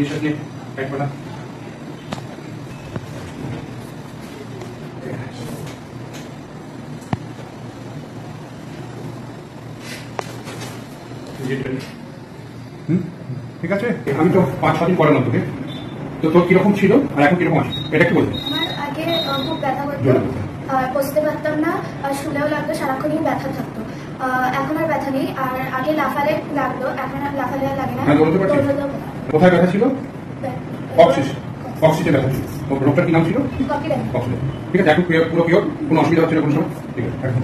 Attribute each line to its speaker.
Speaker 1: निश्वास निয়ে টাইট করা ঠিক আছে। আমি তো 5-6 দিন পরে তোকে তো তোর কিরকম ছিল আর এখন কিরকম আছে এটা কি বলবো?
Speaker 2: আমার আগে খুব ব্যথা করতো, বসতে পারতাম না, আর শুলেও লাগতো, সারাক্ষণই ব্যথা থাকতো। এখন আর ব্যথা নেই, আর আগে লাফালে লাগতো, এখন আর লাফালে লাগে না।
Speaker 1: কোথায় ব্যথা ছিল? কক্সিসে ব্যথা ছিল। রোগটার কি নাম ছিল?
Speaker 2: কপিডাইন।
Speaker 1: ঠিক আছে, এখন পুরো পিওর, কোনো অসুবিধা হচ্ছে না কোনো সময়? ঠিক আছে, এখন